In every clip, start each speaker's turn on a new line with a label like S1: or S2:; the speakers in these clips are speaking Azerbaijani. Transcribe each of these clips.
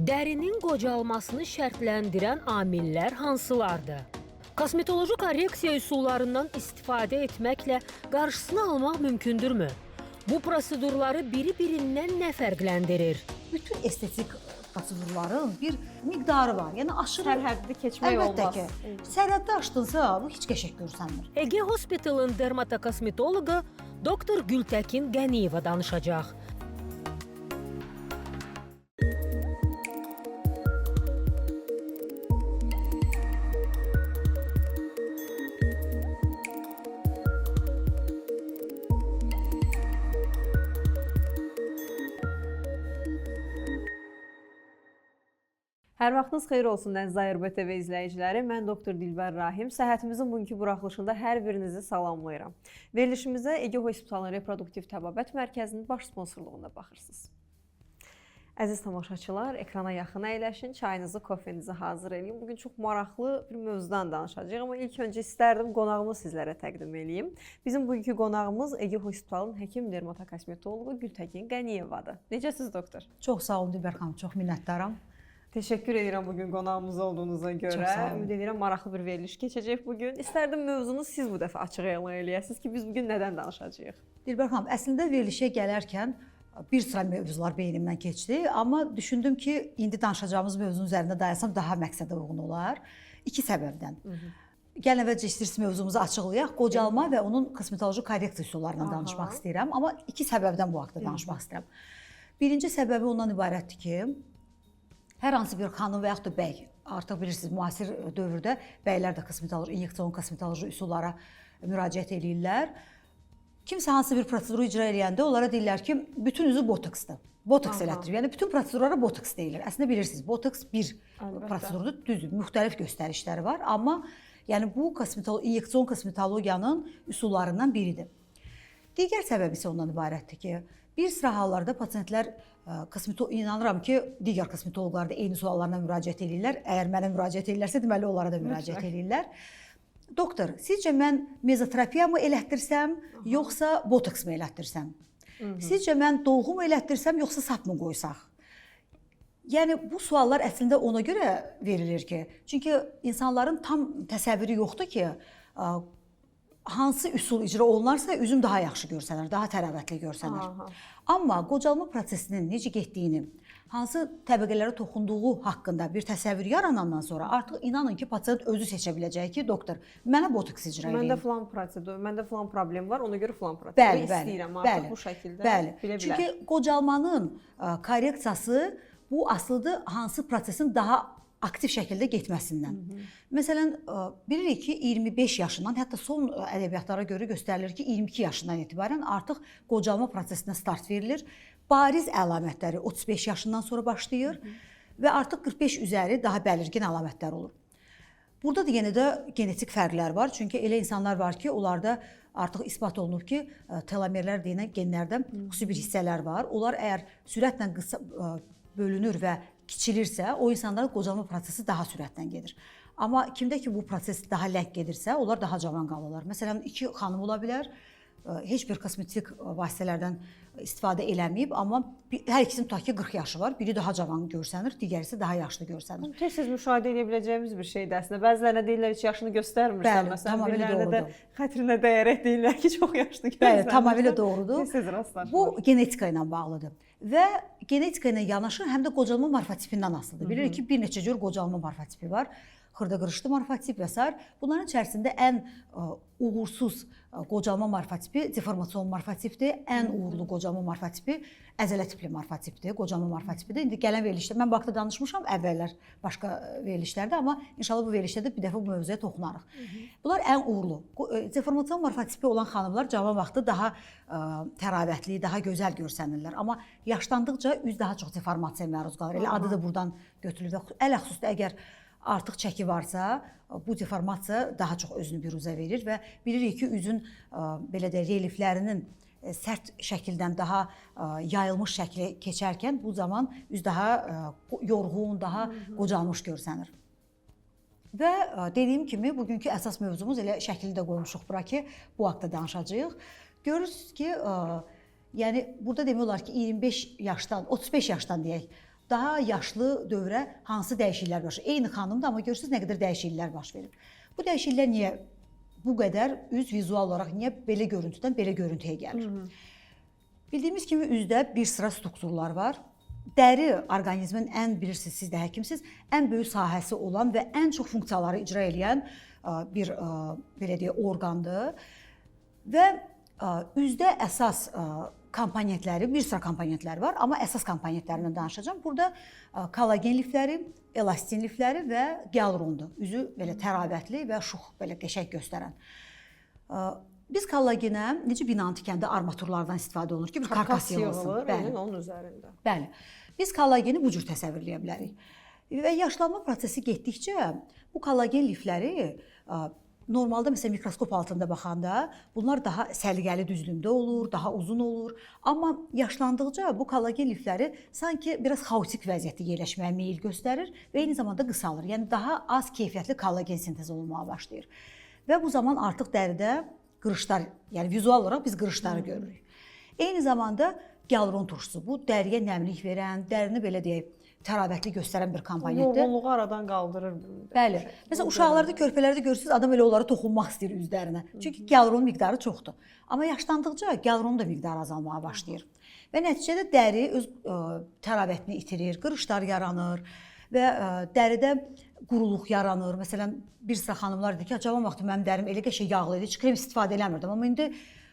S1: Dərinin qocalmasını şərtləndirən amillər hansılardır? Kosmetoloji korreksiya üsullarından istifadə etməklə qarşısını almaq mümkündürmü? Bu prosedurları biri-birindən nə fərqləndirir?
S2: Bütün estetik prosedurların bir miqdarı var. Yəni aşırı
S3: Sərhəddi keçmək olmaz.
S2: Əlbəttə ki, sərhəddə aşdınsa bu heç qəşəng görsənmir.
S1: Ege Hospital'ın dermatokosmetologu Dr. Gültəkin Qəniyeva danışacaq.
S3: Hər vaxtınız xeyir olsun əziz ARB TV izləyiciləri. Mən Dr. Dilbər Rahim. Səhhətimizin bugünkü buraxılışında hər birinizi salamlayıram. Verilişimizə Ege Hospitalın Reproduktiv Təbabət Mərkəzinin baş sponsorluğunda baxırsınız. Əziz tamaşaçılar, ekrana yaxın əyləşin, çayınızı, kofenizi hazır edin. Bugün çox maraqlı bir mövzudan danışacağıq, amma ilk öncə istərdim qonağımı sizlərə təqdim edeyim. Bizim bugünkü qonağımız Ege Hospitalın həkim dermatokosmetologu Gültəkin Qəniyevadır. Necəsiz doktor?
S2: Çox sağ olun Dilbər xanım, çox minnətdaram.
S3: Təşəkkür edirəm bugün qonağımız olduğunuza görə. Ümid edirəm maraqlı bir veriliş keçəcək bugün. İstərdim mövzunu siz bu dəfə açıq elan eləyəsiniz ki, biz bugün nədən danışacağıq?
S2: Dilbər xanım, əslində verilişə gələrkən bir sıra mövzular beynimdən keçdi, amma düşündüm ki, indi danışacağımız mövzunun üzərində dayansam daha məqsədə uyğun olar. İki səbəbdən. Gəlin əvvəlcə istəyirsiniz mövzumuzu açıqlayaq. Qocalma və onun kosmetoloji korreksiya üsullarından danışmaq istəyirəm, amma iki səbəbdən bu haqda danışmaq istəyirəm. Birinci səbəbi ondan ibarətdir ki, hər hansı bir xanım və yaxud da bəy, artıq bilirsiniz, müasir dövrdə bəylər də kosmetoloji, inyeksiyon kosmetoloji üsullara müraciət edirlər. Kimsə hansı bir proseduru icra edəndə onlara deyirlər ki, bütün üzü botoksdur. Botoks elətdirir. Yəni bütün prosedurlara botoks deyilir. Əslində bilirsiniz, botoks bir prosedurdur, düzdür, müxtəlif göstərişləri var, amma yəni bu inyeksiyon kosmetologiyanın üsullarından biridir. Digər səbəbi isə ondan ibarətdir ki, bir sıra hallarda pasientlər inanıram ki, digər kosmetoloqlar da eyni suallarla müraciət edirlər. Əgər mənə müraciət edirlərsə, deməli onlara da müraciət edirlər. Doktor, sizcə mən mezoterapiya mı elətdirsəm, yoxsa botoks mu elətdirsəm? Sizcə mən dolğu mu elətdirsəm, yoxsa sap mı qoysaq? Yəni bu suallar əslində ona görə verilir ki, çünki insanların tam təsəvvürü yoxdur ki, hansı üsul icra olunarsa üzüm daha yaxşı görsənər, daha təravətli görsənər. Amma qocalma prosesinin necə getdiyini, hansı təbəqələrə toxunduğu haqqında bir təsəvvür yaranandan sonra artıq inanın ki, pasient özü seçə biləcək ki, doktor, mənə botoks icra edin.
S3: Məndə filan prosedur, məndə filan problem var, ona görə filan prosedur istəyirəm artıq bu şəkildə bilə bilər.
S2: Çünki qocalmanın korreksiyası bu asılıdır hansı prosesin daha aktiv şəkildə getməsindən. Məsələn, bilirik ki, 25 yaşından, hətta son ədəbiyyatlara görə göstərilir ki, 22 yaşından etibarən artıq qocalma prosesinə start verilir. Bariz əlamətləri 35 yaşından sonra başlayır və artıq 45 üzəri daha bəlirgin əlamətlər olur. Burada da yenə də genetik fərqlər var. Çünki elə insanlar var ki, onlarda artıq isbat olunub ki, telomerlər deyilən genlərdən xüsusi bir hissələr var. Onlar əgər sürətlə bölünür və kiçilirsə, o insanların qocalma prosesi daha sürətlə gedir. Amma kimdə ki, bu proses daha ləng gedirsə, onlar daha cavan qalırlar. Məsələn, iki xanım ola bilər, heç bir kosmetik vasitələrdən istifadə eləməyib, amma hər ikisinin tutaq ki, 40 yaşı var. Biri daha cavan görsənir, digəri isə daha yaşlı görsənir.
S3: Tez-tez müşahidə edə biləcəyimiz bir şeydir əslində. Bəzilərinə deyirlər heç yaşını göstərmirsən, məsələn, birilərinə də xətrinə dəyərək deyirlər ki, çox yaşlı görsənir.
S2: Bəli, tamamilə doğrudur.
S3: Tez-tez rastlaşılır.
S2: Bu genetika ilə bağlıdır. Və genetika ilə yanaşı həm də qocalma morfotipindən asılıdır. Bilirik ki, bir neçə cür qocalma morfotipi var. Xırda-qırışlı morfotip və s. Bunların içərisində ən uğursuz qocalma morfotipi deformasyon morfotipdir. Ən uğurlu qocalma morfotipi əzələ tipli morfotipdir, qocalma morfotipidir. İndi gələn verilişdə, mən bu haqda danışmışam əvvəllər başqa verilişlərdə, amma inşallah bu verilişdə də bir dəfə bu mövzuya toxunarıq. Bunlar ən uğurlu. Deformasyon morfotipi olan xanımlar cavan vaxtı daha təravətli, daha gözəl görsənirlər. Amma yaşlandıqca üz daha çox deformasiyaya məruz qalır. Elə adı da buradan götürülür və ələxüsusda əgər artıq çəki varsa, bu deformasiya daha çox özünü büruzə verir və bilirik ki, üzün belə də relieflərinin sərt şəkildən daha yayılmış şəklə keçərkən bu zaman üz daha yorğun, daha qocalmış görsənir. Və dediyim kimi, bugünkü əsas mövzumuz elə şəkli də qoymuşuq bura ki, bu haqda danışacağıq. Görürsünüz ki, yəni burada demək olar ki, 25 yaşdan, 35 yaşdan deyək, daha yaşlı dövrə hansı dəyişikliklər baş verir? Eyni xanımdır, amma görürsüz nə qədər dəyişikliklər baş verir. Bu dəyişikliklər niyə bu qədər üz vizual olaraq niyə belə görüntüdən belə görüntüyə gəlir? Bildiyimiz kimi üzdə bir sıra strukturlar var. Dəri orqanizmin bilirsiniz, siz də həkimsiz, ən böyük sahəsi olan və ən çox funksiyaları icra edən bir belə deyək orqandır. Və üzdə əsas komponentləri, bir sıra komponentləri var, amma əsas komponentlərindən danışacağam. Burada kollagen lifləri, elastin lifləri və gialurondur. Üzü belə təravətli və şux, belə qəşəng göstərən. Biz kollagenə necə binanın tikəndə armaturlardan istifadə olunur ki, bir karkas yığılsın.
S3: Bəli, onun üzərində.
S2: Bəli. Biz kollageni bu cür təsəvvürləyə bilərik. Və yaşlanma prosesi getdikcə bu kollagen lifləri normalda məsələn mikroskop altında baxanda bunlar daha səliqəli düzlümdə olur, daha uzun olur. Amma yaşlandıqca bu kollagen lifləri sanki biraz xaotik vəziyyətdə yerləşməyə meyil göstərir və eyni zamanda qısalır. Yəni daha az keyfiyyətli kollagen sintezi olmağa başlayır. Və bu zaman artıq dəridə qırışlar, yəni vizual olaraq biz qırışları görürük. Eyni zamanda gialuron turşusu bu dəriyə nəmlik verən, dərini belə deyək təravətli göstərən bir komponentdir.
S3: Yorğunluğu aradan qaldırır.
S2: Bəli. Məsələn, uşaqlarda, körpələrdə görürsünüz, adam elə onlara toxunmaq istəyir üzlərinə. Çünki gialuronun miqdarı çoxdur. Amma yaşlandıqca gialuronun da miqdarı azalmağa başlayır. Və nəticədə dəri öz təravətini itirir, qırışlar yaranır və dəridə quruluq yaranır. Məsələn, bir sıra xanımlar deyir ki, cavan vaxtı mənim dərim elə qəşəng yağlı idi, heç krem istifadə eləmirdim. Amma indi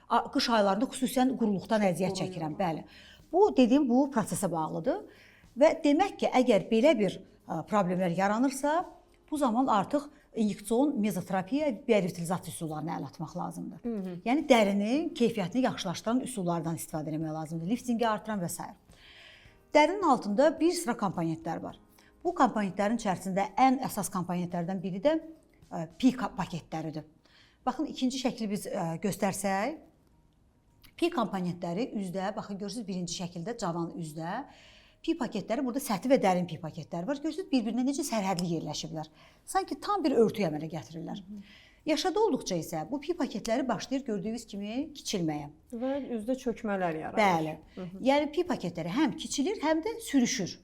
S2: qış aylarında xüsusən quruluqdan əziyyət çəkirəm. Bəli. Bu dediyim bu prosesə bağlıdır. Və demək ki, əgər belə bir problemlər yaranırsa, bu zaman artıq inyeksiyon mezoterapiya, biorevitilizasiya üsullarına əl atmaq lazımdır. Yəni dərinin keyfiyyətini yaxşılaşdıran üsullardan istifadə etmək lazımdır. Liftingi artıran və s. Dərinin altında bir sıra komponentlər var. Bu komponentlərin içərisində ən əsas komponentlərdən biri də pi paketləridir. Baxın, ikinci şəkli biz göstərsək, pi komponentləri üzdə, baxın görürsünüz birinci şəkildə cavan üzdə. Pi paketləri, burada səthi və dərin pi paketləri var. Görürsünüz, bir-birinə necə sərhədli yerləşiblər. Sanki tam bir örtü əmələ gətirirlər. Yaşada olduqca isə bu pi paketləri başlayır gördüyünüz kimi kiçilməyə.
S3: Və üzdə çökmələr yaranır.
S2: Bəli. Yəni pi paketləri həm kiçilir, həm də sürüşür.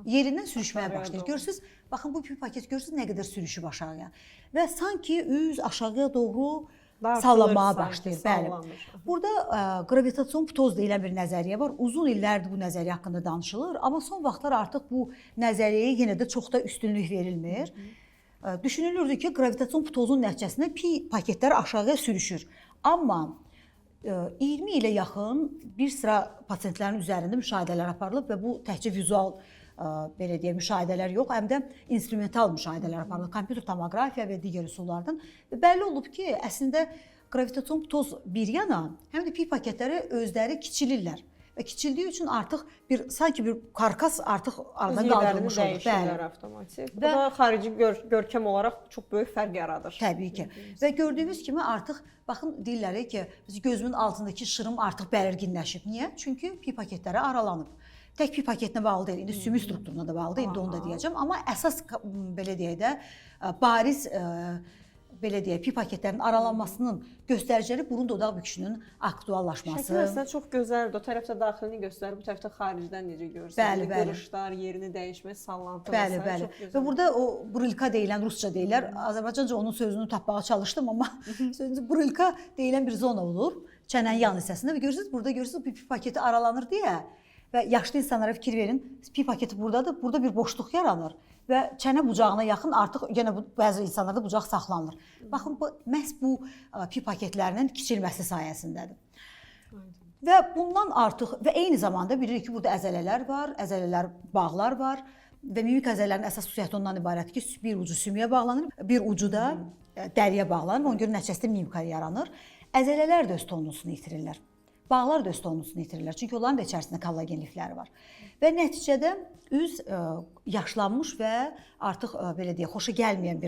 S2: Yerindən sürüşməyə başlayır. Görürsünüz, baxın bu pi paket görürsünüz nə qədər sürüşüb aşağıya. Və sanki üz aşağıya doğru sallanmağa başlayır. Bəli. Burada qravitasion ptoz deyilən bir nəzəriyyə var. Uzun illərdir bu nəzəriyyə haqqında danışılır, amma son vaxtlar artıq bu nəzəriyyəyə yenə də çox da üstünlük verilmir. Düşünülürdü ki, qravitasion ptozun nəticəsində pi paketləri aşağıya sürüşür. Amma 20 ilə yaxın bir sıra pasientlərin üzərində müşahidələr aparılıb və bu təkcə vizual belə deyək, müşahidələr yox, həm də instrumental müşahidələr aparılır. Kompüter tomoqrafiya və digər üsullardan. Və bəlli olub ki, əslində qravitasion ptoz bir yana, həm də pi paketləri özləri kiçilirlər. Və kiçildiyi üçün artıq sanki bir karkas artıq aradan qaldırılmış olur.
S3: Bəli, avtomatik. Bu da xarici görkəm olaraq çox böyük fərq yaradır.
S2: Təbii ki. Və gördüyünüz kimi artıq baxın deyirlər ki, gözümün altındakı şırım artıq bəlirginləşib. Niyə? Çünki pi paketləri aralanıb. Tək pi paketinə bağlı deyil, indi sümük strukturuna da bağlıdır, indi onu da deyəcəm. Amma əsas belə deyək də bariz belə deyək, pi paketlərin aralanmasının göstəriciləri burun dodaq büküşünün aktuallaşması.
S3: Şəkil əslində çox gözəldir. O tərəfdə daxilini göstərir, bu tərəfdə xaricdən necə görürsən.
S2: Bəli, bəli.
S3: Qırışlar, yerini dəyişmə, sallantı
S2: bəli, bəli. Və burada o brılka deyilən, rusca deyirlər. Azərbaycanca onun sözünü tapmağa çalışdım, amma sözünüzü brılka deyilən bir zona olur. Çənənin yan hissəsində və görürsünüz, burada görürsünüz pi paketi aralanır deyə. Və yaşlı insanlara fikir verin, pi paketi buradadır, burada bir boşluq yaranır və çənə bucağına yaxın artıq yenə bəzi insanlarda bucaq saxlanılır. Baxın, məhz bu pi paketlərinin kiçilməsi sayəsindədir. Və bundan artıq və eyni zamanda bilirik ki, burada əzələlər var, əzələlər, bağlar var və mimik əzələlərinin əsas xüsusiyyəti ondan ibarətdir ki, bir ucu sümüyə bağlanır, bir ucu da dəriyə bağlanır, ona görə nəticəsində mimika yaranır. Əzələlər də öz tonusunu itirirlər. Bağlar da öz tonusunu itirirlər. Çünki onların da içərisində kollagen lifləri var. Və nəticədə üz yaşlanmış və artıq belə deyək, xoşa gəlməyən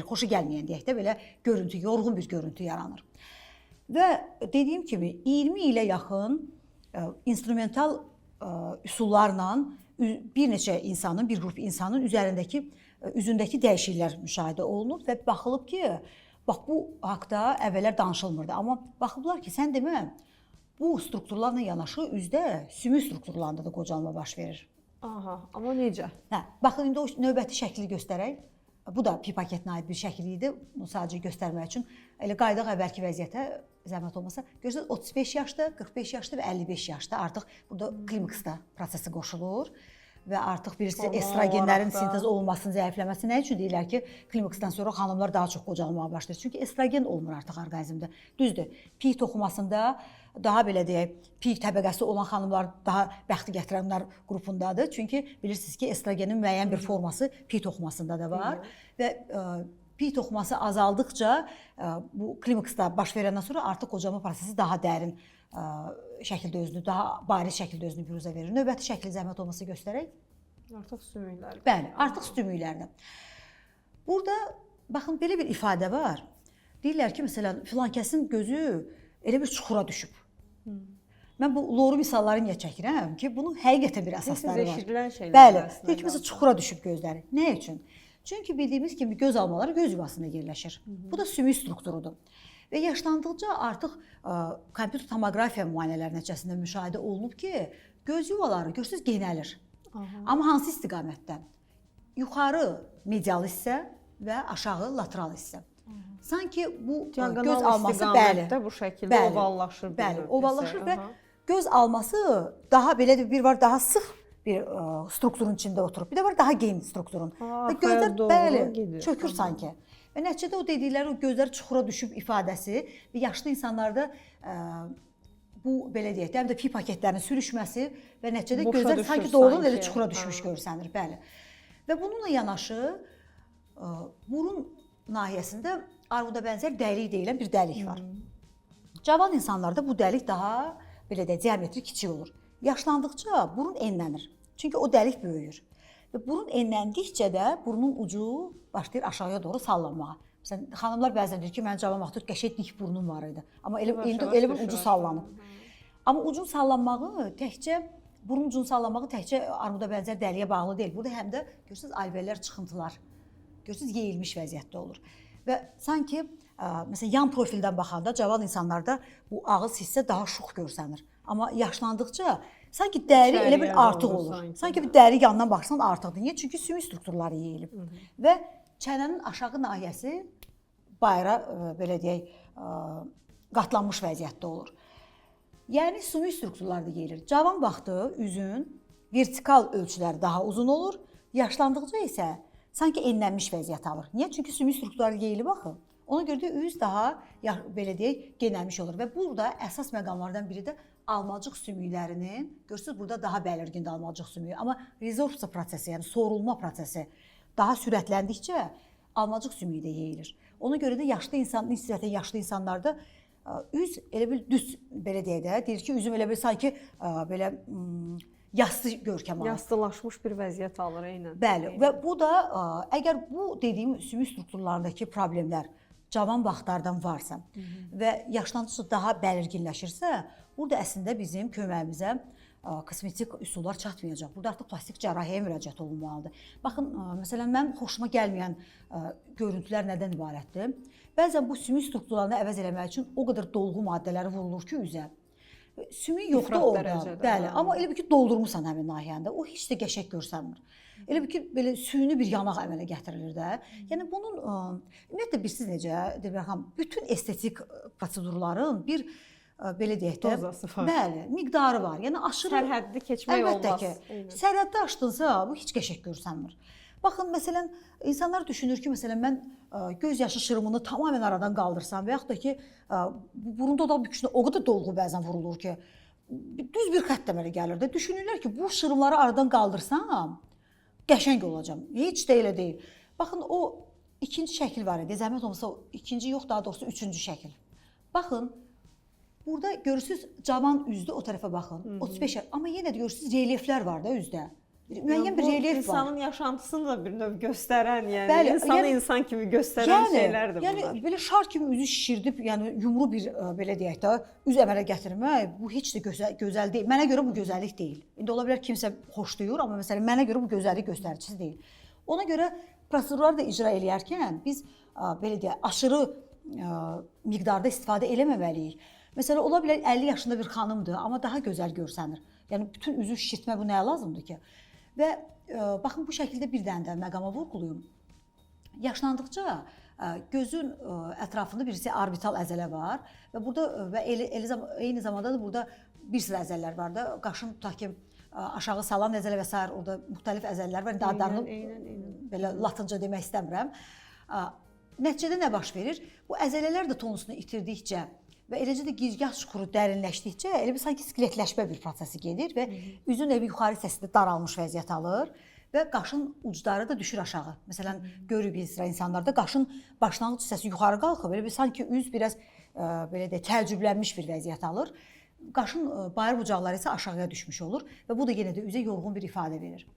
S2: deyək də belə görüntü, yorğun bir görüntü yaranır. Və dediyim kimi 20 ilə yaxın instrumental üsullarla bir neçə insanın, bir qrup insanın üzündəki dəyişikliklər müşahidə olunub və baxılıb ki, bax bu haqda əvvəllər danışılmırdı. Amma baxıblar ki, sən demə, bu strukturlarla yanaşı üzdə sümük strukturlarında da qocalma baş verir.
S3: Aha, amma necə?
S2: Hə, baxın indi o növbəti şəkli göstərək. Bu da pi paketinə aid bir şəkil idi. Bunu sadəcə göstərmək üçün elə qayıdaq əvvəlki vəziyyətə, zəhmət olmasa. Görürsüz 35 yaşda, 45 yaşda və 55 yaşda artıq burada klimaksta prosesi qoşulur və artıq bilirsiniz estrogenlərin sintez olunmasının zəifləməsi nə üçün deyirlər ki, klimaksdan sonra xanımlar daha çox qocalmağa başlayır. Çünki estrogen olmur artıq orqanizmdə. Düzdür. Pi toxumasında daha belə deyək, pi təbəqəsi olan xanımlar daha bəxti gətirənlər qrupundadır. Çünki bilirsiniz ki, estrogenin müəyyən bir forması pi toxumasında da var və pi toxuması azaldıqca bu klimaksda baş verəndən sonra artıq qocalma prosesi daha dərin şəkildə özünü, daha bariz şəkildə özünü büruzə verir. Növbəti şəkli zəhmət olmasa göstərək.
S3: Artıq sümüklər.
S2: Bəli, artıq sümüklərdə. Burada baxın belə bir ifadə var. Deyirlər ki, məsələn, filankəsin gözü elə bir çuxura düşüb. Mən bu loru misalları niyə çəkirəm ki, bunun həqiqətən bir əsasları var.
S3: Eşidilən şeylər.
S2: Bəli, deyir ki, məsələn, çuxura düşüb gözləri. Nə üçün? Çünki bildiyimiz kimi göz almaları göz yuvasında yerləşir. Bu da sümük strukturudur. Və yaşlandıqca artıq kompüter tomoqrafiya müayinələri nəticəsində müşahidə olunub ki, göz yuvaları görürsüz genəlir. Amma hansı istiqamətdən? Yuxarı medial hissə və aşağı lateral hissə. Sanki bu göz alması bəli,
S3: bu şəkildə ovallaşır.
S2: Bəli, ovallaşır və göz alması daha belə bir var, daha sıx bir strukturun içində oturub. Bir də var daha gen strukturun. Və gözlər bəli çökür sanki. Və nəticədə o dedikləri o gözlər çuxura düşüb ifadəsi və yaşlı insanlarda bu belə deyək də, həm də pi paketlərinin sürüşməsi və nəticədə gözlər sanki doğrudan elə çuxura düşmüş görsənir, bəli. Və bununla yanaşı burun nahiyəsində armuda bənzər dəlik deyilən bir dəlik var. Cavan insanlarda bu dəlik daha belə deyək diametri kiçik olur. Yaşlandıqca burun enlənir. Çünki o dəlik böyüyür. Və burun enləndikcə də burnun ucu başlayır aşağıya doğru sallanmağa. Məsələn, xanımlar bəzən deyir ki, mənim cavan vaxtı qəşəng dik burnum var idi. Amma indi elə bir ucu sallanıb. Amma ucun sallanmağı təkcə burun ucunun sallanmağı təkcə armuda bənzər dəliyə bağlı deyil. Burada həm də görürsüz alveolar çıxıntılar. Görürsüz yeyilmiş vəziyyətdə olur. Və sanki məsələn yan profildən baxanda cavan insanlarda bu ağız hissə daha şux görsənir. Amma yaşlandıqca sanki dəri elə bir artıq olur. Sanki bir dəri yandan baxsan artıqdır. Niyə? Çünki sümük strukturları yeyilib. Və çənənin aşağı nahiyəsi bayıra belə deyək qatlanmış vəziyyətdə olur. Yəni sümük strukturları da yeyilir. Cavan vaxtı üzün vertikal ölçüləri daha uzun olur. Yaşlandıqca isə sanki enlənmiş vəziyyət alır. Niyə? Çünki sümük strukturları yeyilib axı. Ona görə də üz daha belə deyək genəlmiş olur və burada əsas məqamlardan biri də almacıq sümüklərinin, görürsüz burada daha bəlirgindir almacıq sümüyü, amma rezorpsiya prosesi, yəni soğurulma prosesi daha sürətləndikcə almacıq sümüyü də yeyilir. Ona görə də yaşlı insan, nisbətən yaşlı insanlarda üz elə bir düz belə deyək də, deyir ki, üzüm elə bir sanki belə yastı görkəm alır.
S3: Yastılaşmış bir vəziyyət alır eynən.
S2: Bəli, və bu da əgər bu dediyim sümük strukturlarındakı problemlər cavan vaxtlardan varsa və yaşlandıqca daha bəlirginləşirsə, burada əslində bizim köməyimizə kosmetik üsullar çatmayacaq. Burada artıq plastik cərrahiyyəyə müraciət olunmalıdır. Baxın, məsələn, mənim xoşuma gəlməyən görüntülər nədən ibarətdir? Bəzən bu sümük strukturlarını əvəz eləmək üçün o qədər dolğu maddələri vurulur ki, üzə. Sümük yoxdur orada. Bəli, amma elə bir ki, doldurmusan həmin nahiyəndə. O heç də qəşəng görsənmir. Elə bir ki, belə süni bir yanaq əmələ gətirilir də. Yəni bunun ümumiyyətlə bilirsiniz necə, Dilbər xanım, bütün estetik prosedurların bir belə deyək də, bəli, miqdarı var. Yəni aşırı
S3: sərhəddi keçmək olmaz.
S2: Əlbəttə ki, sərhəddə aşdınsa bu heç qəşəng görsənmir. Baxın, məsələn, insanlar düşünür ki, məsələn, mən göz yaşı şırımını tamamilə aradan qaldırsam və yaxud da ki, burun dodaq büküşünə o qədər dolğu bəzən vurulur ki, düz bir xətt deməli gəlir də. Düşünürlər ki, bu şırımları aradan qaldırsam, qəşəng olacam. Heç də elə deyil. Baxın, o ikinci şəkil var idi. Zəhmət olmasa ikinci yox, daha doğrusu üçüncü şəkil. Baxın, burada görürsüz cavan üzdü o tərəfə baxın. 35 yaş. Amma yenə də görürsüz relyeflər var da üzdə. Müəyyən bir relyef var.
S3: İnsanın yaşantısını da bir növ göstərən, yəni insanı insan kimi göstərən şeylərdir bunlar.
S2: Yəni belə şar kimi üzü şişirdib, yəni yumru bir belə deyək də üz əmələ gətirmək bu heç də gözəl deyil. Mənə görə bu gözəllik deyil. İndi ola bilər kimsə xoşlayır, amma məsələn mənə görə bu gözəllik göstəricisi deyil. Ona görə prosedurları da icra eləyərkən biz belə deyək aşırı miqdarda istifadə eləməməliyik. Məsələn, ola bilər 50 yaşında bir xanımdır, amma daha gözəl görsənir. Yəni bütün üzü şişirtmək bu nəyə lazımdır ki? Və baxın bu şəkildə bir dənə də məqama vurğulayım. Yaşlandıqca gözün ətrafında birisi orbital əzələ var və burada və eyni zamanda da burada bir sıra əzələlər var da, qaşın tutaq ki aşağı salan əzələ və sair orada müxtəlif əzələlər var. İndi adlarını belə latınca demək istəmirəm. Nəticədə nə baş verir? Bu əzələlər də tonusunu itirdikcə və eləcə də gicgah çuxuru dərinləşdikcə elə bir sanki skeletləşmə bir prosesi gedir və üzün evi yuxarı hissəsində daralmış vəziyyət alır və qaşın ucları da düşür aşağı. Məsələn, görürük bir sıra insanlarda qaşın başlanğıc hissəsi yuxarı qalxır, belə bir sanki üz biraz belə də təəccüblənmiş bir vəziyyət alır. Qaşın bayır bucaqları isə aşağıya düşmüş olur və bu da yenə də üzə yorğun bir ifadə verir.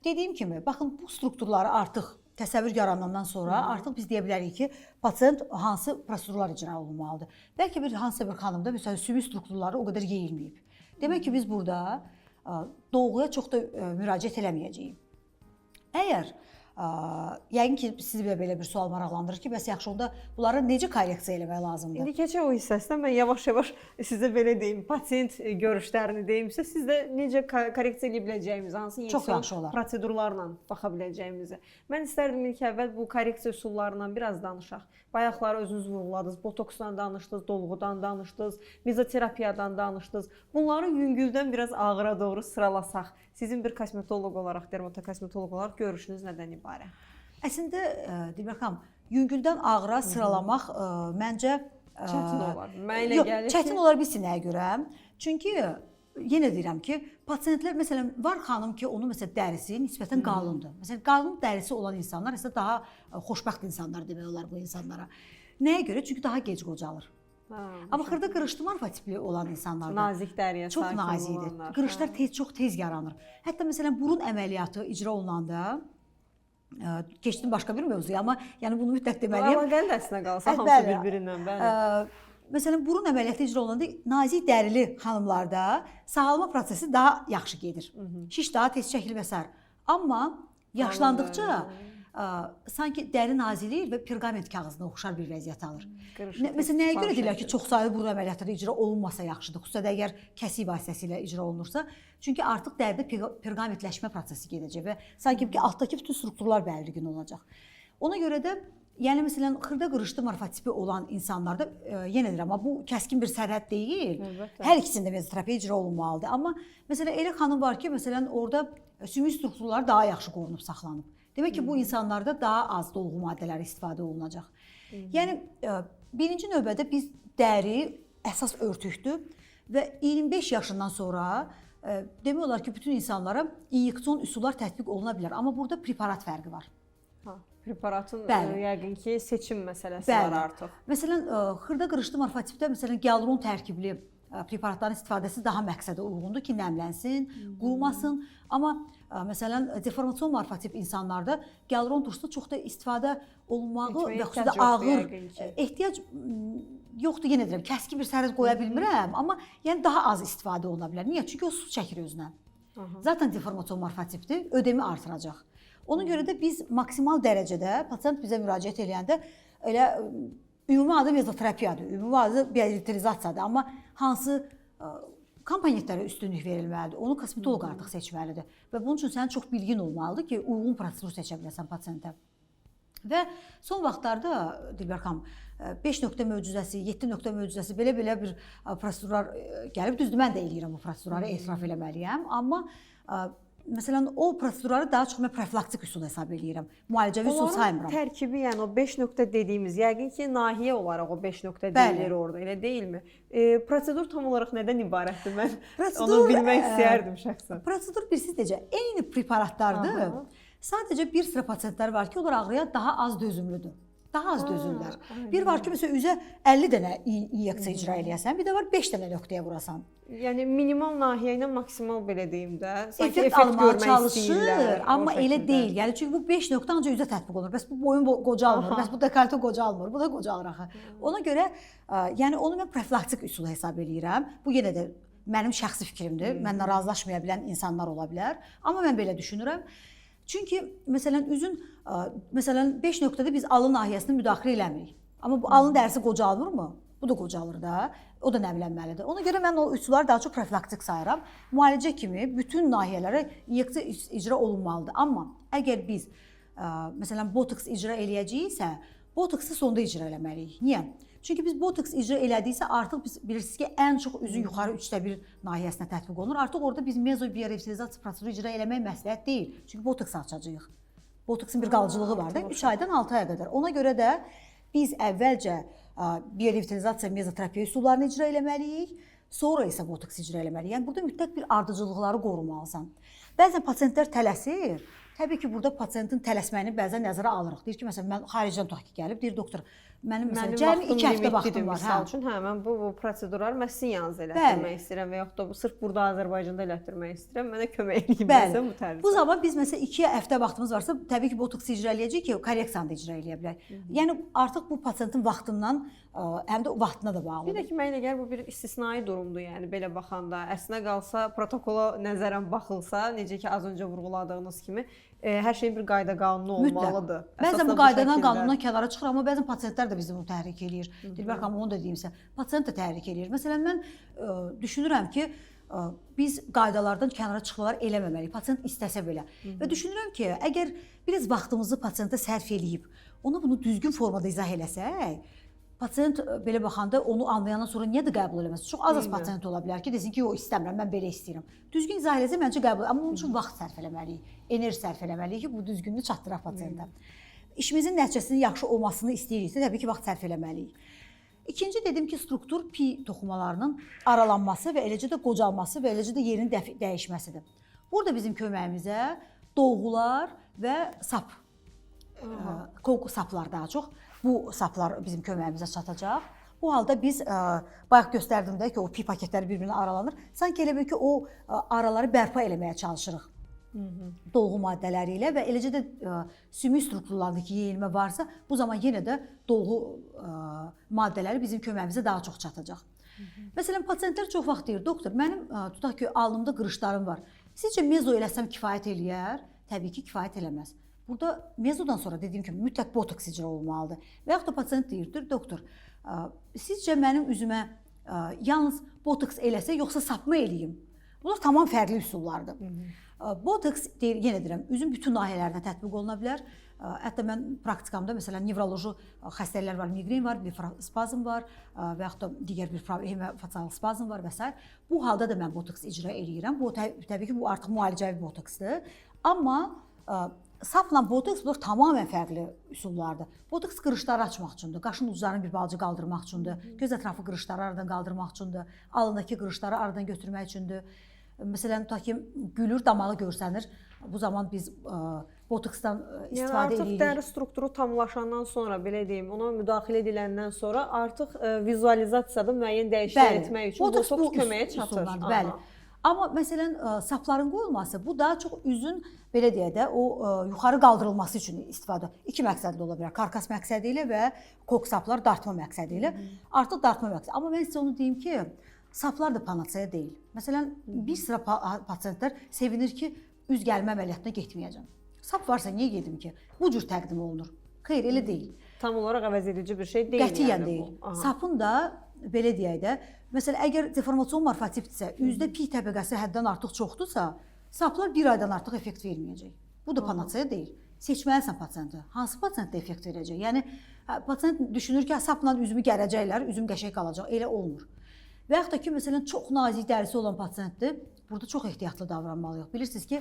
S2: Dediyim kimi, baxın bu strukturları artıq təsəvvür yaranandan sonra artıq biz deyə bilərik ki, pasiyent hansı prosedurlar icra olunmalıdır. Bəlkə bir hansısa bir xanımda məsələn sümük strukturları o qədər yeyilməyib. Demək ki, biz burada dolğuya çox da müraciət eləməyəcəyik. Əgər yəqin ki, sizi belə bir sual maraqlandırır ki, bəs yaxşı onda bunları necə korreksiya eləmək lazımdır?
S3: İndi keçək o hissəsindən mən yavaş-yavaş sizə belə deyim, pasiyent görüşlərini deyimsə, siz də necə korreksiya edə biləcəyimizi, hansı insan prosedurlarla baxa biləcəyimizi. Mən istərdim ilk əvvəl bu korreksiya üsullarından biraz danışaq. Bayaqları özünüz vurğuladınız, botoksdan danışdınız, dolğudan danışdınız, mezoterapiyadan danışdınız. Bunları yüngüldən biraz ağıra doğru sıralasaq, sizin bir kosmetoloq olaraq, dermatokosmetoloq olaraq görüşünüz nədən ibarət?
S2: Əslində, Dilbər xanım, yüngüldən ağıra sıralamaq məncə
S3: çətin olar. Mənə elə gəlir ki,
S2: çətin olar bilsin nəyə görə? Çünki yenə deyirəm ki, pasiyentlər məsələn var xanım ki, onun məsələn dərisi nisbətən qalındır. Məsələn, qalın dərisi olan insanlar isə daha xoşbəxt insanlar demək olar bu insanlara. Nəyə görə? Çünki daha gec qocalır. Amma xırda qırışlı morfotipli olan insanlarda
S3: nazik dəriyə
S2: çox nazikdir. Qırışlar çox tez yaranır. Hətta məsələn burun əməliyyatı icra olunanda keçdim başqa bir mövzuya, amma yəni bunu mütləq deməliyəm.
S3: Əlaqəli dəsinə qalsa hamısı bir-birindən, bəli.
S2: Məsələn, burun əməliyyatı icra olunanda nazik dərili xanımlarda sağalma prosesi daha yaxşı gedir. Şiş daha tez çəkilir və s. Amma yaşlandıqca sanki dəri naziliyir və perqament kağızına oxşar bir vəziyyət alır. Məsələn, nəyə görə deyirlər ki, çoxsaylı burun əməliyyatları icra olunmasa yaxşıdır, xüsusən də əgər kəsik vasitəsilə icra olunursa. Çünki artıq dəridə perqamentləşmə prosesi gedəcək və sanki ki, altdakı bütün strukturlar bəlirgin olacaq. Ona görə də yəni məsələn xırda qırışlı morfotipi olan insanlarda yenə deyirəm, amma bu kəskin bir sərhəd deyil. Hər ikisində mezoterapiya icra olunmalıdır. Amma məsələn elə xanım var ki, məsələn orada sümük strukturları daha yaxşı qorunub saxlanıb. Demək ki, bu insanlarda daha az dolğu maddələri istifadə olunacaq. Yəni birinci növbədə biz dəri əsas örtükdür və 25 yaşından sonra demək olar ki, bütün insanlara inyeksiyon üsullar tətbiq oluna bilər. Amma burada preparat fərqi var.
S3: Preparatın yəqin ki, seçim məsələsi var artıq.
S2: Məsələn, xırda qırışlı morfotipdə məsələn gialuron tərkibli preparatların istifadəsi daha məqsədə uyğundur ki, nəmlənsin, qurumasın. Amma məsələn, deformasyon morfotip insanlarda gialuron turşusu çox da istifadə olunmağı və xüsusilə ağır ehtiyac yoxdur, yenə deyirəm, kəskin bir sərhəd qoya bilmirəm, amma yəni daha az istifadə oluna bilər. Niyə? Çünki o su çəkir özünə. Zaten deformasyon morfotipdir, ödemi artıracaq. Ona görə də biz maksimal dərəcədə pasiyent bizə müraciət edəndə elə ümumi adı mezoterapiyadır, ümumi adı bioelektrizasiyadır, amma hansı komponentlərə üstünlük verilməlidir, onu kosmetoloq artıq seçməlidir və bunun üçün sənin çox bilgin olmalıdır ki, uyğun prosedur seçə biləsən pasiyentə. Və son vaxtlarda Dilbər xanım 5 nöqtə möcüzəsi, 7 nöqtə möcüzəsi belə bir prosedurlar gəlib. Düzdür, mən də eləyirəm bu prosedurları, etiraf eləməliyəm, amma məsələn, o prosedurları daha çox mən profilaktik üsul hesab edirəm. Müalicəvi üsul saymıram.
S3: Onların tərkibi, yəni o 5 nöqtə dediyimiz, yəqin ki, nahiyə olaraq o 5 nöqtə deyilir orada, elə deyilmi? Prosedur tam olaraq nədən ibarətdir? Mən onu bilmək istəyərdim şəxsən.
S2: Prosedur bilirsiniz necə? Eyni preparatlardır. Sadəcə bir sıra pasiyentlər var ki, onlar ağrıya daha az dözümlüdür. Daha az dözürlər. Bir var ki, məsələn, üzə 50 dənə inyeksiya icra eləyəsən, bir də var 5 dənə nöqtəyə vurasan.
S3: Yəni minimal nahiyə ilə maksimal belə deyim də, sanki
S2: effekt almağa çalışır, amma elə deyil. Yəni çünki bu 5 nöqtə ancaq üzə tətbiq olunur. Bəs bu boyun qocalmır, bəs bu dekolte qocalmır, bu da qocalır axı. Ona görə yəni onu mən profilaktik üsul hesab eləyirəm. Bu yenə də mənim şəxsi fikrimdir. Mənlə razılaşmaya bilən insanlar ola bilər, amma mən belə düşünürəm. Çünki məsələn üzün məsələn 5 nöqtədə biz alın nahiyəsini müdaxilə eləmirik. Amma bu alın dərisi qocalmırmı? Bu da qocalır da. o da nəmlənməlidir. Ona görə mən o üsulları daha çox profilaktik sayıram. Müalicə kimi bütün nahiyələrə inyeksiya icra olunmalıdır. Amma əgər biz məsələn botoks icra eləyəcəyiksə, botoksu sonda icra eləməliyik. Niyə? Çünki biz botoks icra elədiksə artıq biz bilirsiniz ki, ən çox üzün yuxarı 1/3 nahiyəsinə tətbiq olunur. Artıq orada biz mezobiorevitalizasiya proseduru icra eləmək məsləhət deyil. Çünki botoks açacağıq. Botoksun bir qalıcılığı var da 3 aydan 6 aya qədər. Ona görə də biz əvvəlcə biorevitalizasiya, mezoterapiya üsullarını icra eləməliyik, sonra isə botoks icra eləməliyik. Yəni burada mütləq bir ardıcıllıqları qorumalısan. Bəzən pasiyentlər tələsir. Təbii ki, burada pasiyentin tələsməyini bəzən nəzərə alırıq. Deyir ki, məsələn, mən xaricdən tutaq ki, gəlib, deyir doktor, mənim məsələn, cəmi 2 həftə vaxtım var.
S3: Misal üçün, mən bu prosedurları mən sizin yanınızda elətdirmək istəyirəm və yaxud da bu sırf burada Azərbaycanda elətdirmək istəyirəm. Mənə kömək edin məsələn bu tərzdə.
S2: Bu zaman biz məsələn 2 həftə vaxtımız varsa, təbii ki, botoks icra eləyəcəyik ki, korreksiyanı da icra eləyə bilərik. Yəni artıq bu pasiyentin vaxtından həm də vaxtına da bağlıdır.
S3: Bir də ki, mənə elə gəlir bu bir istisnai durumdur, yəni belə baxanda. Əslinə qalsa protokola nəzərən baxılsa, necə ki az öncə vurğuladığınız kimi, hər şeyin bir qayda qanunu olmalıdır.
S2: Bəzən bu qaydadan, qanundan kənara çıxır, amma bəzən pasientlər də bizi bunu təhrik eləyir. Dilbər xanım, onu da deyimsə, pasient də təhrik eləyir. Məsələn, mən düşünürəm ki, biz qaydalardan kənara çıxmalar eləməməliyik, pasient istəsə belə. Və düşünürəm ki, əgər biraz vaxtımızı pasiyentə sərf eləyib, ona bunu düzgün formada izah eləsək, pasient belə baxanda onu anlayandan sonra niyə də qəbul eləməsin? Çox az pasient ola bilər ki, desin ki, yox istəmirəm, mən belə istəyirəm. Düzgün izah eləsə məncə qəbul, amma onun üçün vaxt sərf eləməliyik, enerji sərf eləməliyik ki, bu düzgünlüyü çatdıraq pasiyentə. İşimizin nəticəsinin yaxşı olmasını istəyiriksə, təbii ki, vaxt sərf eləməliyik. İkinci dedim ki, struktur pi toxumalarının aralanması və eləcə də qocalması və eləcə də yerin dəyişməsidir. Burada bizim köməyimizə dolğular və sap, saplar daha çox. Bu saplar bizim köməyimizə çatacaq. Bu halda biz bayaq göstərdim də ki, o pi paketləri bir-birinə aralanır. Sanki elə bil ki, o araları bərpa eləməyə çalışırıq. Dolğu maddələri ilə və eləcə də sümük strukturlarındakı yeyilmə varsa, bu zaman yenə də dolğu maddələri bizim köməyimizə daha çox çatacaq. Məsələn, pasiyentlər çox vaxt deyir, doktor, mənim tutaq ki, alnımda qırışlarım var. Sizcə mezo eləsəm kifayət eləyər? Təbii ki, kifayət eləməz. Burada mezodan sonra dediyim kimi mütləq botoks icra olmalıdır. Və yaxud da pasiyent deyir, doktor, sizcə mənim üzümə yalnız botoks eləsə, yoxsa sapma eləyim? Bunlar tamam fərqli üsullardır. Botoks, yenə deyirəm, üzün bütün nahiyələrinə tətbiq oluna bilər. Hətta mən praktikamda, məsələn, nevroloji xəstəliklər var, migren var, spazm var və yaxud da digər bir hemofasial spazm var və s. Bu halda da mən botoks icra eləyirəm. Bu, təbii ki, bu artıq müalicəvi botoksdur. Amma sapla botoks bunlar tamamilə fərqli üsullardır. Botoks qırışları açmaq üçündür, qaşın uclarını bir balaca qaldırmaq üçündür, göz ətrafı qırışları aradan qaldırmaq üçündür, alındakı qırışları aradan götürmək üçündür. Məsələn, tutaq ki, gülür, damağı görsənir. Bu zaman biz botoksdan istifadə edirik.
S3: Artıq dəri strukturu tamlaşandan sonra, belə deyim, ona müdaxilə ediləndən sonra artıq vizualizasiyada müəyyən dəyişiklik etmək üçün botoks köməyə çatır.
S2: Bəli. Amma məsələn, sapların qoyulması, bu daha çox üzün, belə deyək də, o yuxarı qaldırılması üçün istifadə. 2 məqsədli ola bilər. Karkas məqsədi ilə və kok saplar dartma məqsədi ilə. Artıq dartma məqsədi. Amma mən sizə onu deyim ki, saplar da panasaya deyil. Məsələn, bir sıra pasiyentlər sevinir ki, üz gəlmə əməliyyatına getməyəcəm. Sap varsa niyə gedim ki? Bu cür təqdim olunur. Xeyr, elə deyil.
S3: Tam olaraq əvəz edici bir şey deyil.
S2: Qətiyyən deyil. Sapın da, belə deyək də, məsələn, əgər deformasyon morfotipdirsə, üzdə pi təbəqəsi həddən artıq çoxdursa, saplar 1 aydan artıq effekt verməyəcək. Bu da panasaya deyil. Seçməlisən pasiyenti. Hansı pasiyent də effekt verəcək? Yəni, pasiyent düşünür ki, sapla üzümü gərəcəklər, üzüm qəşəng qalacaq. Elə olmur. Və yaxud da ki, məsələn, çox nazik dərisi olan pasiyentdir. Burada çox ehtiyatlı davranmalıyıq. Bilirsiniz ki,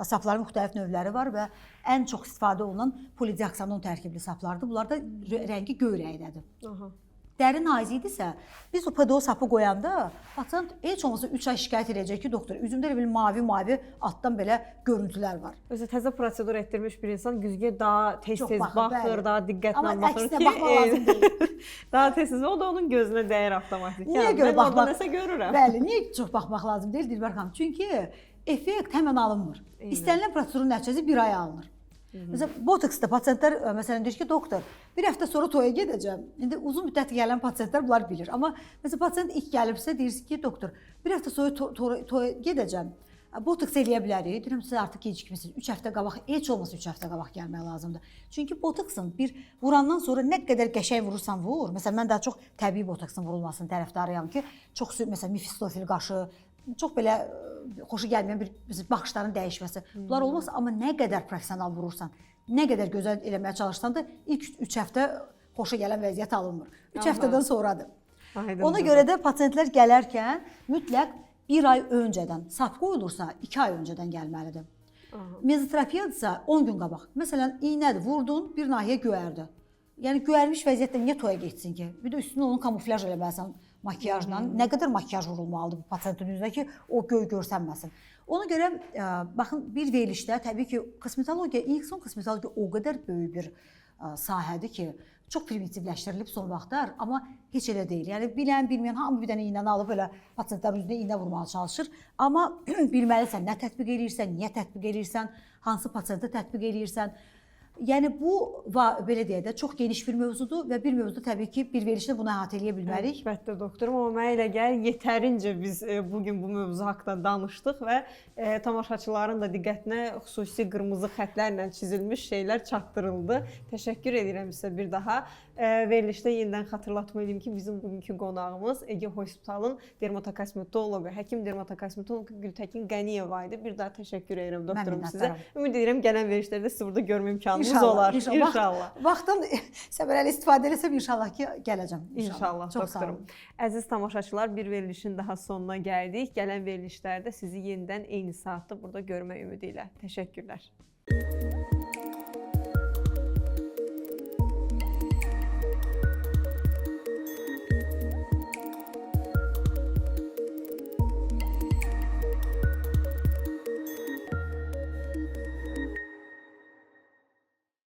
S2: sapların müxtəlif növləri var və ən çox istifadə olunan polidiaksanon tərkibli saplardır. Bunlar da rəngi göy rəngdədir. Dəri nazikdirsə, biz o PDO sapı qoyanda pasiyent heç olmasa 3 ay şikayət edəcək ki, doktor, üzümdə elə mavi altdan belə görüntülər var.
S3: Özü təzə prosedur etdirmiş bir insan güzgüyə daha tez-tez baxır, daha diqqətlə baxır ki,
S2: amma əksinə baxmaq lazım deyil.
S3: Daha tez-tez o da onun gözünə dəyir avtomatik.
S2: Niyə görə baxmaq?
S3: Mən orada nəsə görürəm.
S2: Bəli, niyə çox baxmaq lazım deyil Dilbər xanım? Çünki effekt həmən alınmır. İstənilən prosedurun nəticəsi 1 ay alınır. Məsələn, botoksda pasiyentlər məsələn deyir ki, doktor, bir həftə sonra toya gedəcəm. İndi uzun müddət gələn pasiyentlər bunlar bilir. Amma məsələn pasiyent ilk gəlibsə deyirsə ki, doktor, bir həftə sonra toya gedəcəm. Botoks eləyə bilərik. Deyirəm siz artıq gecikmisiniz. 3 həftə qabaq, heç olmasa 3 həftə qabaq gəlmək lazımdır. Çünki botoksun bir vurandan sonra nə qədər qəşəng vurursan vur. Məsələn mən daha çox təbii botoksun vurulmasını tərəfdarıyam ki, çox məsələn mefistofil qaşı, çox belə xoşu gəlməyən bir baxışların dəyişməsi. Bunlar olmaz, amma nə qədər professional vurursan, nə qədər gözəl eləməyə çalışsan da ilk 3 həftə xoşa gələn vəziyyət alınmır. 3 həftədən sonradır. Ona görə də pasientlər gələrkən mütləq 1 ay öncədən, sap qoyulursa 2 ay öncədən gəlməlidir. Mezoterapiyadırsa 10 gün qabaq. Məsələn, iynədir, vurdun, bir nahiyə göyərdi. Yəni göyərmiş vəziyyətdə niyə toya getsin ki? Bir də üstünə onun kamuflaj eləməlisən makiyajla. Nə qədər makiyaj vurulmalıdır bu pasientin üzünə ki, o göy görsənməsin. Ona görə baxın bir verilişdə təbii ki, kosmetologiya, inyeksiyon kosmetologiya o qədər böyük bir sahədir ki, çox primitivləşdirilib son vaxtlar, amma heç elə deyil. Yəni bilən, bilməyən hamı bir dənə iynəni alıb elə pasientlərin üzünə iynə vurmağa çalışır. Amma bilməlisən nə tətbiq eləyirsən, niyə tətbiq eləyirsən, hansı pasientə tətbiq eləyirsən. Yəni bu belə deyək də çox geniş bir mövzudur və bir mövzuda təbii ki, bir verilişdə bunu əhatə eləyə bilmərik.
S3: Əlbəttə doktorum, amma mənə elə gəlir yetərincə biz bugün bu mövzu haqqında danışdıq və tamaşaçıların da diqqətinə xüsusi qırmızı xətlərlə çizilmiş şeylər çatdırıldı. Təşəkkür edirəm sizə bir daha. Verilişdə yenidən xatırlatma edeyim ki, bizim bugünkü qonağımız Ege Hospitalın dermatokosmetoloqu, həkim dermatokosmetoloqu Gültəkin Qəniyeva idi. Bir daha təşəkkür edirəm doktorum sizə. Ümid edirəm gələn verilişlərdə sizi burada görmə imkanınız olar. İnşallah.
S2: Vaxtdan səmərəli istifadə etsəm inşallah ki, gələcəm.
S3: İnşallah doktorum. Əziz tamaşaçılar, bir verilişin daha sonuna gəldik. Gələn verilişlərdə sizi yenidən eyni saatda burada görmək ümidi ilə. Təşəkkürlər.